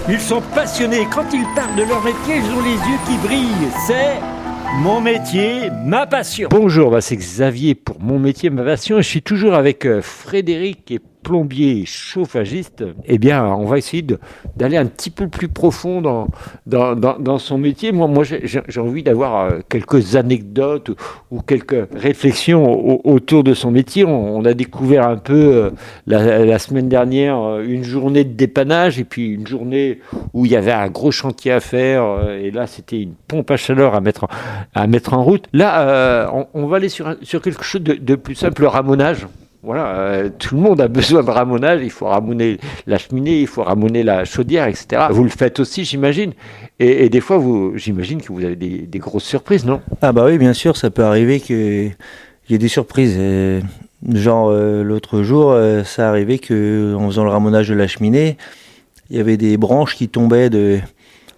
Ils sont passionnés. Quand ils parlent de leur métier, ils ont les yeux qui brillent. C'est mon métier, ma passion. Bonjour, c'est Xavier pour Mon métier, ma passion. Je suis toujours avec Frédéric, qui est plombier chauffagiste. Eh bien, on va essayer d'aller un petit peu plus profond dans son métier. Moi j'ai envie d'avoir quelques anecdotes ou quelques réflexions autour de son métier. On a découvert un peu la semaine dernière une journée de dépannage et puis une journée où il y avait un gros chantier à faire. Et là, c'était une pompe à chaleur à mettre en route. Là, on va aller sur quelque chose de plus simple, le ramonage. Voilà, tout le monde a besoin de ramonage, il faut ramoner la cheminée, il faut ramoner la chaudière, etc. Vous le faites aussi, j'imagine. Et des fois, j'imagine que vous avez des grosses surprises, non ? Ah bah oui, bien sûr, ça peut arriver qu'il y ait des surprises. L'autre jour, ça arrivait qu'en faisant le ramonage de la cheminée, il y avait des branches qui tombaient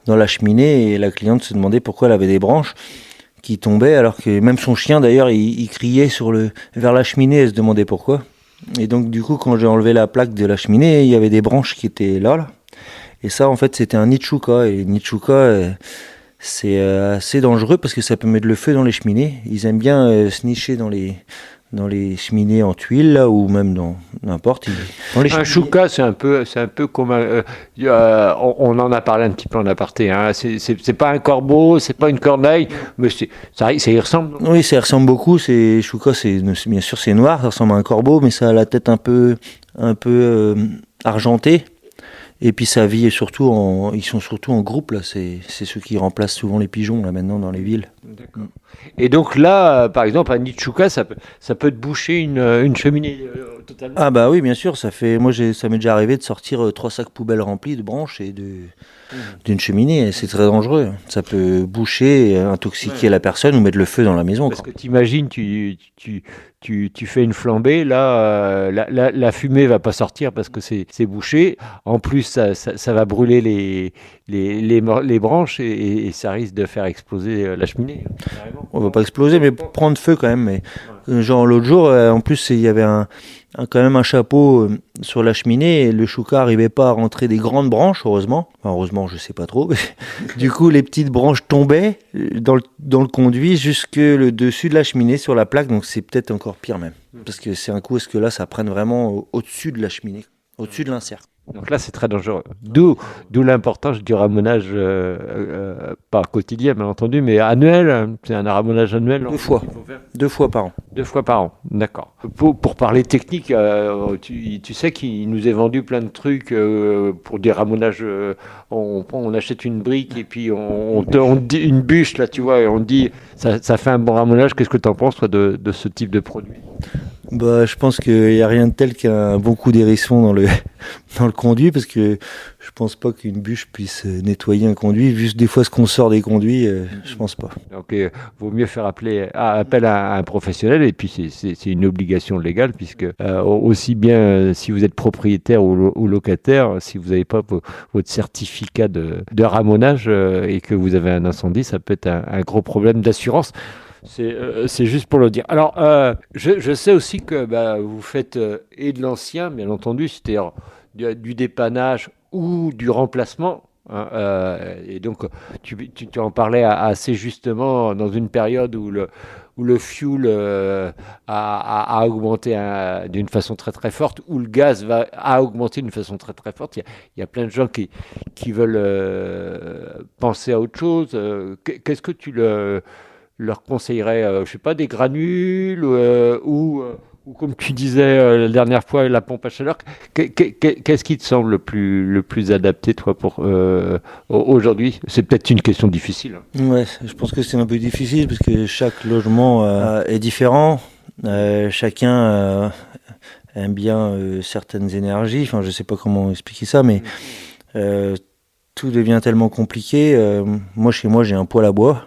dans la cheminée et la cliente se demandait pourquoi elle avait des branches qui tombait, alors que même son chien d'ailleurs il criait vers la cheminée, elle se demandait pourquoi. Et donc du coup, quand j'ai enlevé la plaque de la cheminée, il y avait des branches qui étaient là. Et ça, en fait, c'était un nid de chouka. Et les nids de chouka, c'est assez dangereux parce que ça peut mettre le feu dans les cheminées. Ils aiment bien se nicher dans les cheminées en tuiles là, ou même dans n'importe. Un chouka, c'est un peu comme on en a parlé un petit peu en aparté. Hein. C'est pas un corbeau, c'est pas une corneille, mais ça y ressemble. Oui, ça y ressemble beaucoup. Chouka, bien sûr c'est noir, ça ressemble à un corbeau, mais ça a la tête un peu argentée. Et puis ça vit surtout ils sont surtout en groupe là. C'est ceux qui remplacent souvent les pigeons là maintenant dans les villes. D'accord. Et donc là, par exemple, un nid de chouka, ça peut te boucher une cheminée totalement. Ah bah oui, bien sûr. Ça m'est déjà arrivé de sortir 3 sacs poubelles remplis de branches et d'une cheminée. C'est très dangereux. Ça peut boucher, intoxiquer la personne ou mettre le feu dans la maison. Parce que t'imagines, tu fais une flambée, là, la fumée va pas sortir parce que c'est bouché. En plus, ça va brûler les branches et ça risque de faire exploser la cheminée. On va pas exploser, mais prendre feu quand même. Mais genre l'autre jour, en plus, il y avait quand même un chapeau sur la cheminée et le chouka n'arrivait pas à rentrer des grandes branches, heureusement. Enfin, heureusement, je sais pas trop. Du coup, les petites branches tombaient dans le conduit jusque le dessus de la cheminée sur la plaque. Donc c'est peut-être encore pire même. Parce que c'est un coup, est-ce que là, ça prenne vraiment au-dessus de la cheminée, au-dessus de l'insert. Donc là, c'est très dangereux. D'où l'importance du ramonage, pas quotidien, bien entendu, mais annuel. C'est un ramonage annuel. 2 fois. 2 fois par an. 2 fois par an, d'accord. Pour parler technique, tu sais qu'il nous est vendu plein de trucs pour des ramonages. On achète une brique et puis on dit une bûche, là, tu vois, et on dit ça fait un bon ramonage. Qu'est-ce que tu en penses, toi, de ce type de produit ? Bah, je pense qu'il n'y a rien de tel qu'un bon coup d'hérisson dans le conduit, parce que je pense pas qu'une bûche puisse nettoyer un conduit. Juste des fois ce qu'on sort des conduits, je pense pas. Donc, vaut mieux faire appel à un professionnel, et puis c'est une obligation légale, puisque aussi bien si vous êtes propriétaire ou locataire, si vous n'avez pas votre certificat de ramonage et que vous avez un incendie, ça peut être un gros problème d'assurance. C'est juste pour le dire. Alors, je sais aussi que vous faites et de l'ancien, bien entendu, c'est-à-dire du dépannage ou du remplacement. Hein, et donc, tu en parlais assez justement dans une période où le fuel a augmenté d'une façon très très forte, où le gaz a augmenté d'une façon très très forte. Il y a plein de gens qui veulent penser à autre chose. Qu'est-ce que tu leur conseillerais, je sais pas, des granules ou comme tu disais la dernière fois, la pompe à chaleur. Qu'est-ce qui te semble le plus adapté, toi, pour aujourd'hui ? C'est peut-être une question difficile. Ouais, je pense que c'est un peu difficile parce que chaque logement est différent. Chacun aime bien certaines énergies. Enfin, je sais pas comment expliquer ça, mais tout devient tellement compliqué. Moi, chez moi, j'ai un poêle à bois.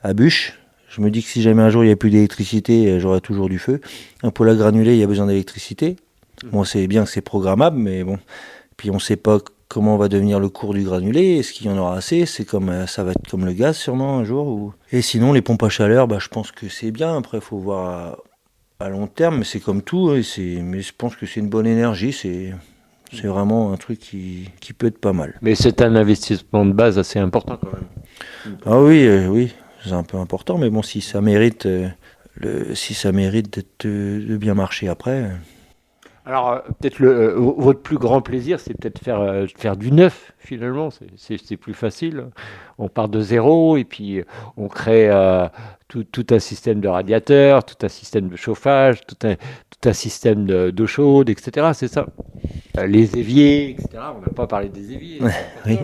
À bûche. Je me dis que si jamais un jour il n'y a plus d'électricité, j'aurai toujours du feu. Un poêle à granulés, il y a besoin d'électricité. Bon, c'est bien que c'est programmable, mais bon. Puis on ne sait pas comment va devenir le cours du granulé, est-ce qu'il y en aura assez, ça va être comme le gaz sûrement un jour. Et sinon les pompes à chaleur, je pense que c'est bien, après il faut voir à long terme, mais c'est comme tout, hein, mais je pense que c'est une bonne énergie, c'est vraiment un truc qui peut être pas mal. Mais c'est un investissement de base assez important quand même. Ah oui, oui, c'est un peu important, mais bon, si ça mérite, de bien marcher après. Alors, peut-être votre plus grand plaisir, c'est peut-être faire du neuf, finalement. C'est plus facile. On part de zéro et puis on crée tout un système de radiateur, tout un système de chauffage, tout un système d'eau chaude, etc. C'est ça. Les éviers, etc. On n'a pas parlé des éviers. Oui.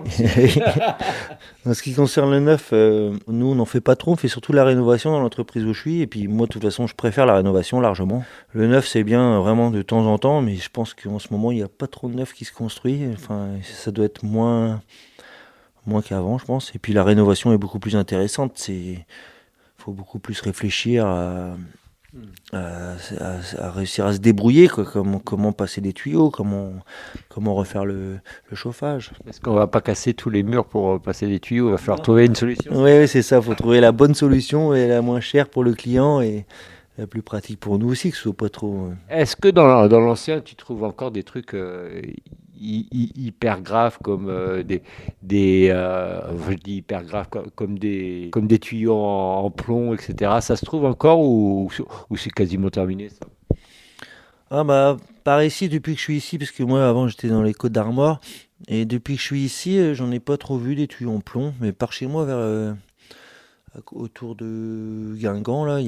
En ce qui concerne le neuf, nous, on n'en fait pas trop. On fait surtout la rénovation dans l'entreprise où je suis. Et puis moi, de toute façon, je préfère la rénovation largement. Le neuf, c'est bien vraiment de temps en temps, mais je pense qu'en ce moment, il n'y a pas trop de neuf qui se construit. Enfin, ça doit être moins qu'avant, je pense. Et puis la rénovation est beaucoup plus intéressante. Il faut beaucoup plus réfléchir à réussir à se débrouiller, quoi. Comment passer des tuyaux, comment refaire le chauffage. Est-ce qu'on va pas casser tous les murs pour passer des tuyaux? Il va falloir trouver une solution. Oui, c'est ça. Il faut trouver la bonne solution et la moins chère pour le client et la plus pratique pour nous aussi, que ce soit pas trop. Est-ce que dans l'ancien, tu trouves encore des trucs hyper graves comme je dis hyper graves comme des tuyaux en plomb, etc. Ça se trouve encore ou c'est quasiment terminé ça? Ah par ici, depuis que je suis ici, parce que moi avant j'étais dans les Côtes d'Armor, et depuis que je suis ici, j'en ai pas trop vu des tuyaux en plomb, mais par chez moi, autour de Guingamp, là,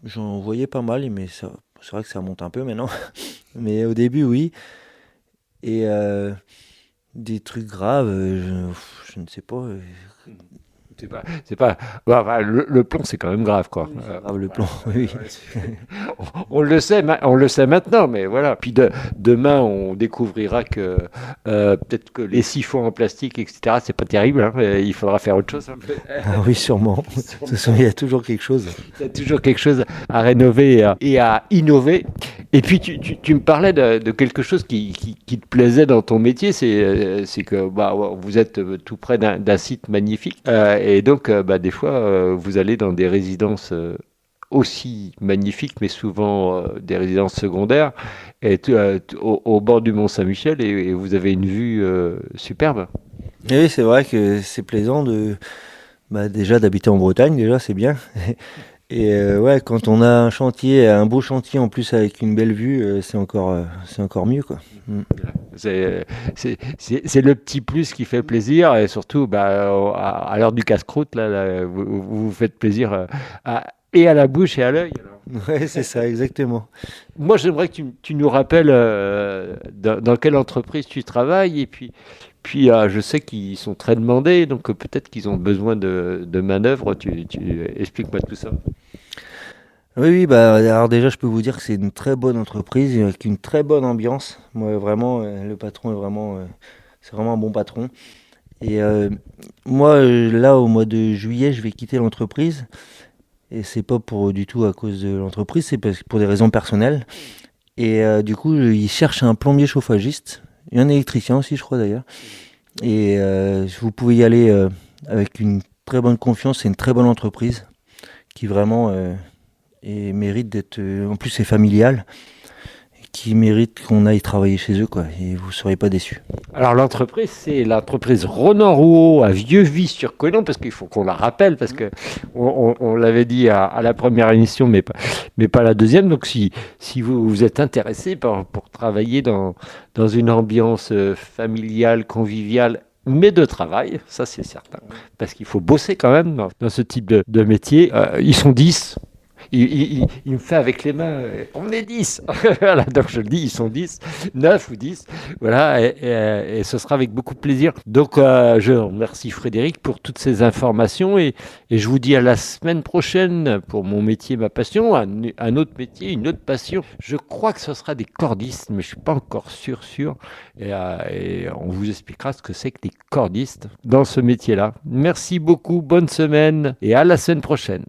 j'en voyais pas mal, mais c'est vrai que ça monte un peu maintenant, mais au début oui, et des trucs graves, je ne sais pas. Le plomb, c'est quand même grave, quoi. C'est grave, le plomb, oui. On le sait maintenant, mais voilà. Puis demain, on découvrira que peut-être que les siphons en plastique, etc., c'est pas terrible. Hein, il faudra faire autre chose. Ah oui, sûrement. De toute façon, il y a toujours quelque chose. Il y a toujours quelque chose à rénover et à innover. Et puis, tu me parlais de quelque chose qui te plaisait dans ton métier, c'est que vous êtes tout près d'un site magnifique. Et donc, des fois, vous allez dans des résidences aussi magnifiques, mais souvent des résidences secondaires, et au bord du Mont-Saint-Michel, et vous avez une vue superbe. Et oui, c'est vrai que c'est plaisant déjà d'habiter en Bretagne, déjà, c'est bien. Et ouais, quand on a un beau chantier en plus avec une belle vue, c'est encore mieux, quoi. C'est le petit plus qui fait plaisir, et surtout à l'heure du casse-croûte, là, vous faites plaisir et à la bouche et à l'œil. Ouais, c'est ça, exactement. Moi, j'aimerais que tu nous rappelles dans quelle entreprise tu travailles, et puis je sais qu'ils sont très demandés, donc peut-être qu'ils ont besoin de manœuvres. Explique-moi tout ça. Oui, alors déjà, je peux vous dire que c'est une très bonne entreprise avec une très bonne ambiance. Moi, vraiment, le patron c'est vraiment un bon patron. Et moi, là, au mois de juillet, je vais quitter l'entreprise. Et c'est pas du tout à cause de l'entreprise, c'est pour des raisons personnelles. Et du coup, ils cherchent un plombier chauffagiste et un électricien aussi, je crois d'ailleurs. Et vous pouvez y aller avec une très bonne confiance. C'est une très bonne entreprise qui vraiment mérite d'être. En plus, c'est familial, qui mérite qu'on aille travailler chez eux, quoi. Et vous ne serez pas déçus. Alors l'entreprise, c'est l'entreprise Ronan Rouault à Vieux-Vis-sur-Colomb, parce qu'il faut qu'on la rappelle, parce que on l'avait dit à la première émission, mais pas la deuxième. Donc si vous êtes intéressé pour travailler dans une ambiance familiale, conviviale, mais de travail, ça c'est certain, parce qu'il faut bosser quand même dans ce type de métier. Ils sont 10. Il me fait avec les mains, on est 10. Voilà, donc je le dis, ils sont 10, 9 ou 10. Voilà, et ce sera avec beaucoup de plaisir. Donc, je remercie Frédéric pour toutes ces informations, et je vous dis à la semaine prochaine pour mon métier, ma passion, un autre métier, une autre passion. Je crois que ce sera des cordistes, mais je ne suis pas encore sûr. Et on vous expliquera ce que c'est que des cordistes dans ce métier-là. Merci beaucoup, bonne semaine, et à la semaine prochaine.